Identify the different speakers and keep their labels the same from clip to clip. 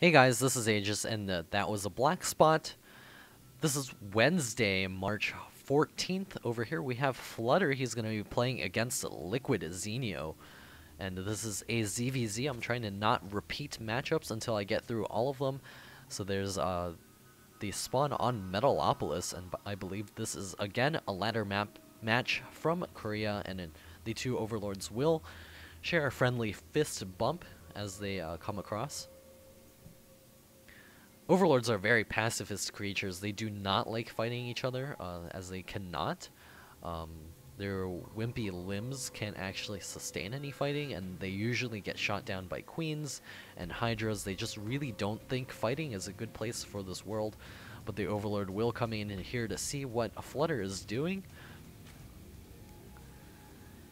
Speaker 1: Hey guys, this is Aegis, and that was a black spot. This is Wednesday, March 14th. Over here we have Flutter. He's going to be playing against LiquidZenio. And this is a ZvZ. I'm trying to not repeat matchups until I get through all of them. So there's the spawn on Metalopolis, and I believe this is again a ladder match from Korea, and the two overlords will share a friendly fist bump as they come across. Overlords are very pacifist creatures. They do not like fighting each other, as they cannot. Their wimpy limbs can't actually sustain any fighting, and they usually get shot down by queens and hydras. They just really don't think fighting is a good place for this world. But the Overlord will come in here to see what a Flutter is doing.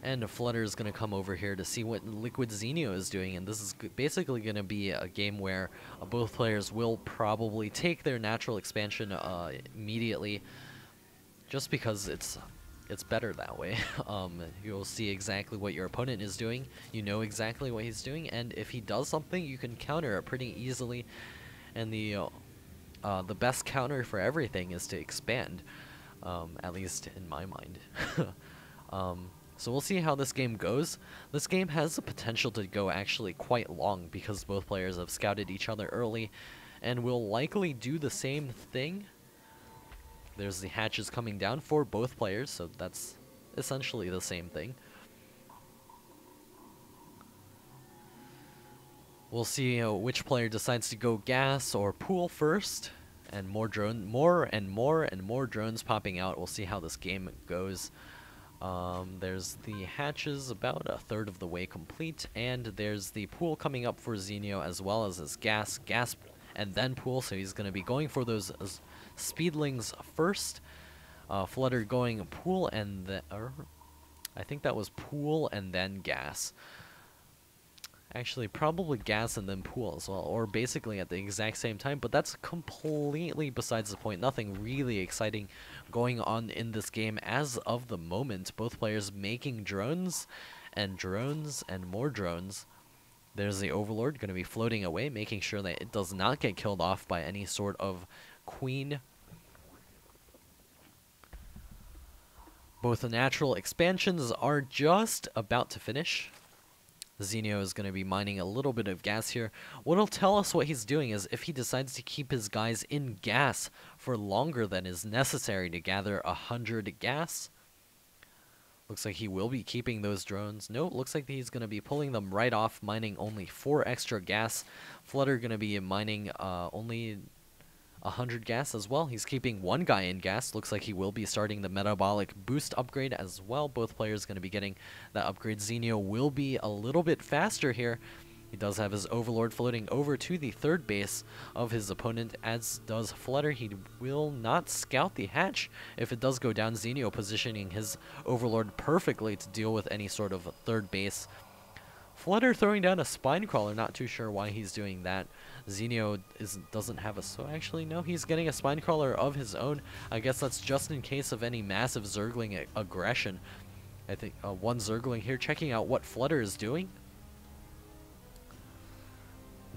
Speaker 1: And Flutter is going to come over here to see what LiquidZenio is doing, and this is basically going to be a game where both players will probably take their natural expansion immediately, just because it's better that way. You'll see exactly what your opponent is doing, you know exactly what he's doing, and if he does something, you can counter it pretty easily. And the best counter for everything is to expand, at least in my mind. So we'll see how this game goes. This game has the potential to go actually quite long because both players have scouted each other early and will likely do the same thing. There's the hatches coming down for both players, so that's essentially the same thing. We'll see which player decides to go gas or pool first, and more and more drones popping out. We'll see how this game goes. There's the hatches about a third of the way complete, and there's the pool coming up for Zenio as well as his gas, and then pool, so he's going to be going for those speedlings first. Flutter going pool and then, I think that was pool and then gas. Actually, probably gas and then pool as well, or basically at the exact same time, but that's completely besides the point. Nothing really exciting going on in this game as of the moment. Both players making drones and more drones. There's the Overlord going to be floating away, making sure that it does not get killed off by any sort of queen. Both the natural expansions are just about to finish. Zenio is going to be mining a little bit of gas here. What'll tell us what he's doing is if he decides to keep his guys in gas for longer than is necessary to gather 100 gas. Looks like he will be keeping those drones. No, looks like he's going to be pulling them right off, mining only 4 extra gas. Flutter going to be mining only 100 gas as well. He's keeping one guy in gas. Looks like he will be starting the metabolic boost upgrade as well. Both players going to be getting that upgrade. Zenio will be a little bit faster here. He does have his Overlord floating over to the third base of his opponent, as does Flutter. He will not scout the hatch if it does go down. Zenio positioning his Overlord perfectly to deal with any sort of third base. Flutter throwing down a spine crawler, not too sure why he's doing that. Zenio doesn't have a, so actually no, he's getting a spine crawler of his own. I guess that's just in case of any massive Zergling aggression. I think one Zergling here checking out what Flutter is doing.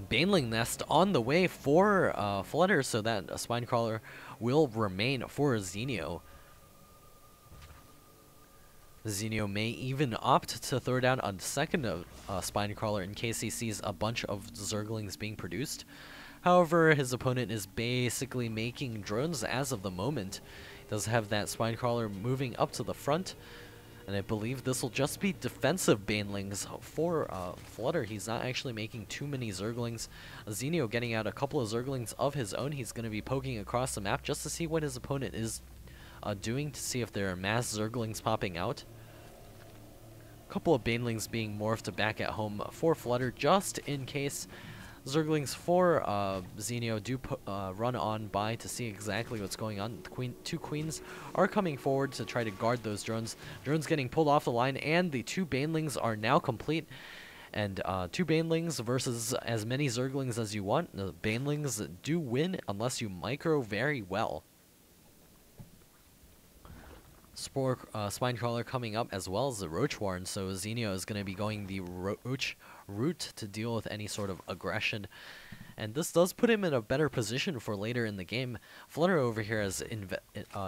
Speaker 1: Baneling nest on the way for Flutter, so that a spine crawler will remain for Zenio. Zenio may even opt to throw down a second spine crawler in case he sees a bunch of Zerglings being produced. However, his opponent is basically making drones as of the moment. He does have that spine crawler moving up to the front, and I believe this will just be defensive banelings for Flutter. He's not actually making too many Zerglings. Zenio getting out a couple of Zerglings of his own. He's going to be poking across the map just to see what his opponent is doing, to see if there are mass Zerglings popping out. A couple of banelings being morphed back at home for Flutter just in case. Zerglings for Zenio do run on by to see exactly what's going on. Two queens are coming forward to try to guard those drones. Drones getting pulled off the line, and the two banelings are now complete. And 2 banelings versus as many Zerglings as you want. The banelings do win unless you micro very well. Spine crawler coming up as well as the Roach Warren, so Zenio is going to be going the Roach route to deal with any sort of aggression. And this does put him in a better position for later in the game. Flutter over here has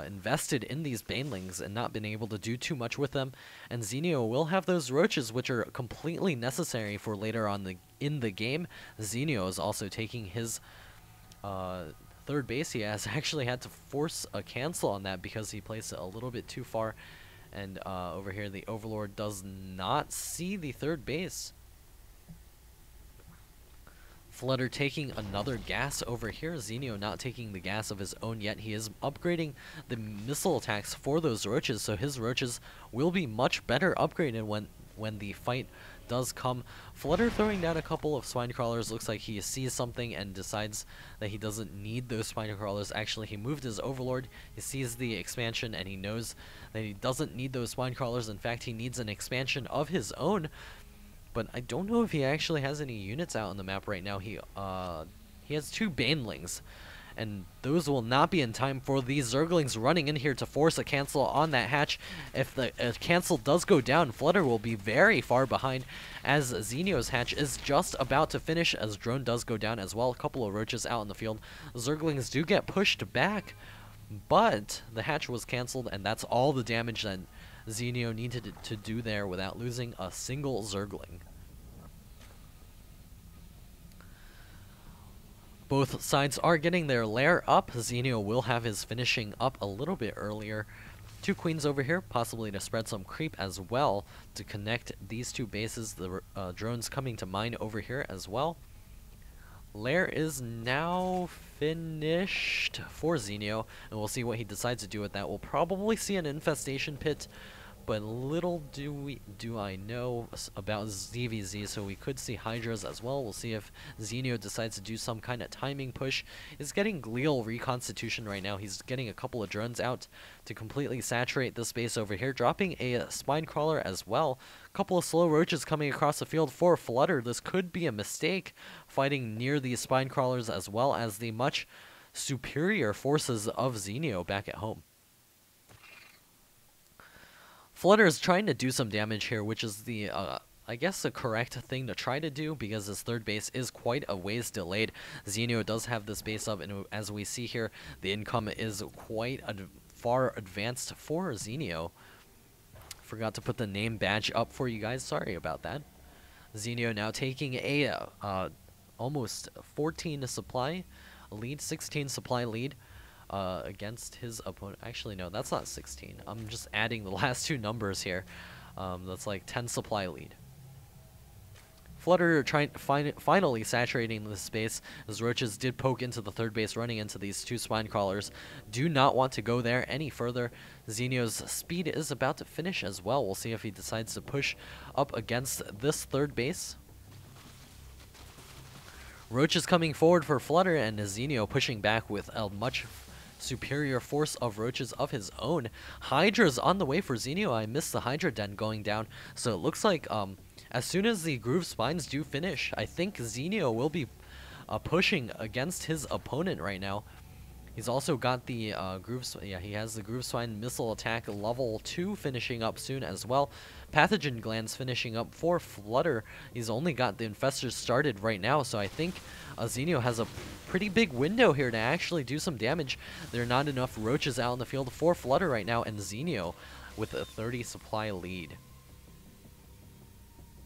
Speaker 1: invested in these banelings and not been able to do too much with them. And Zenio will have those roaches, which are completely necessary for later on in the game. Zenio is also taking his third base. He has actually had to force a cancel on that because he placed it a little bit too far. And over here, the Overlord does not see the third base. Flutter taking another gas over here. Zenio not taking the gas of his own yet. He is upgrading the missile attacks for those roaches, so his roaches will be much better upgraded when the fight does come. Flutter throwing down a couple of spine crawlers. Looks like he sees something and decides that he doesn't need those spine crawlers. Actually, he moved his Overlord. He sees the expansion and he knows that he doesn't need those spine crawlers. In fact, he needs an expansion of his own. But I don't know if he actually has any units out on the map right now. He has 2 banelings, and those will not be in time for these Zerglings running in here to force a cancel on that hatch. If the cancel does go down, Flutter will be very far behind, as Zenio's hatch is just about to finish, as drone does go down as well. A couple of roaches out in the field. Zerglings do get pushed back, but the hatch was canceled, and that's all the damage that Zenio needed to do there without losing a single Zergling. Both sides are getting their lair up. Zenio will have his finishing up a little bit earlier. 2 queens over here, possibly to spread some creep as well to connect these 2 bases. The drones coming to mine over here as well. Lair is now finished for Zenio, and we'll see what he decides to do with that. We'll probably see an infestation pit, but little do I know about ZvZ, so we could see Hydras as well. We'll see if Zenio decides to do some kind of timing push. He's getting glial reconstitution right now. He's getting a couple of drones out to completely saturate this space over here, dropping a spine crawler as well. A couple of slow roaches coming across the field for Flutter. This could be a mistake, fighting near these spine crawlers as well as the much superior forces of Zenio back at home. Flutter is trying to do some damage here, which is the, I guess, the correct thing to try to do, because his third base is quite a ways delayed. Zenio does have this base up, and as we see here, the income is quite far advanced for Zenio. Forgot to put the name badge up for you guys. Sorry about that. Zenio now taking a almost 14 supply lead, 16 supply lead. Against his opponent. Actually, no, that's not 16. I'm just adding the last 2 numbers here. That's like 10 supply lead. Flutter finally saturating the space, as roaches did poke into the third base, running into these 2 spine crawlers. Do not want to go there any further. Zenio's speed is about to finish as well. We'll see if he decides to push up against this third base. Roach is coming forward for Flutter, and Zenio pushing back with a much superior force of roaches of his own. Hydra's on the way for Zenio. I missed the Hydra den going down, so it looks like as soon as the groove spines do finish, I think Zenio will be pushing against his opponent right now. He's also got the he has the groove spine missile attack level 2 finishing up soon as well. Pathogen glands finishing up for Flutter. He's only got the infestors started right now, so I think Zenio has a pretty big window here to actually do some damage. There are not enough roaches out in the field for Flutter right now, and Zenio with a 30 supply lead.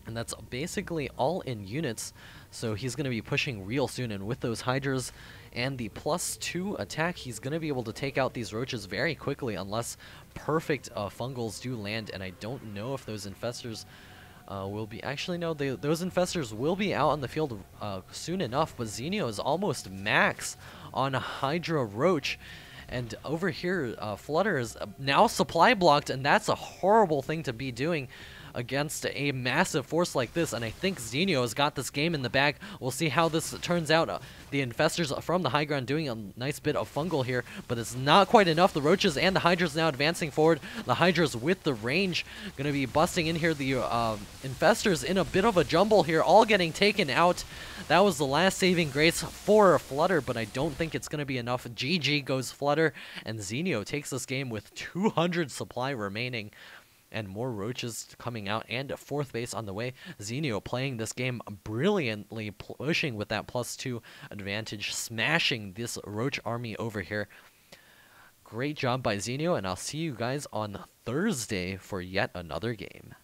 Speaker 1: And that's basically all in units, so he's going to be pushing real soon, and with those Hydras and the +2 attack, he's going to be able to take out these roaches very quickly, unless perfect fungals do land, and I don't know if those infestors will be... Actually, no, those infestors will be out on the field soon enough, but Zenio is almost max on Hydra Roach. And over here, Flutter is now supply blocked, and that's a horrible thing to be doing against a massive force like this, and I think Zenio has got this game in the bag. We'll see how this turns out. The infestors from the high ground doing a nice bit of fungal here, but it's not quite enough. The roaches and the hydras now advancing forward. The hydras with the range going to be busting in here. The infestors in a bit of a jumble here, all getting taken out. That was the last saving grace for Flutter, but I don't think it's going to be enough. GG goes Flutter, and Zenio takes this game with 200 supply remaining. And more roaches coming out, and a 4th base on the way. Zenio playing this game brilliantly, pushing with that +2 advantage, smashing this roach army over here. Great job by Zenio, and I'll see you guys on Thursday for yet another game.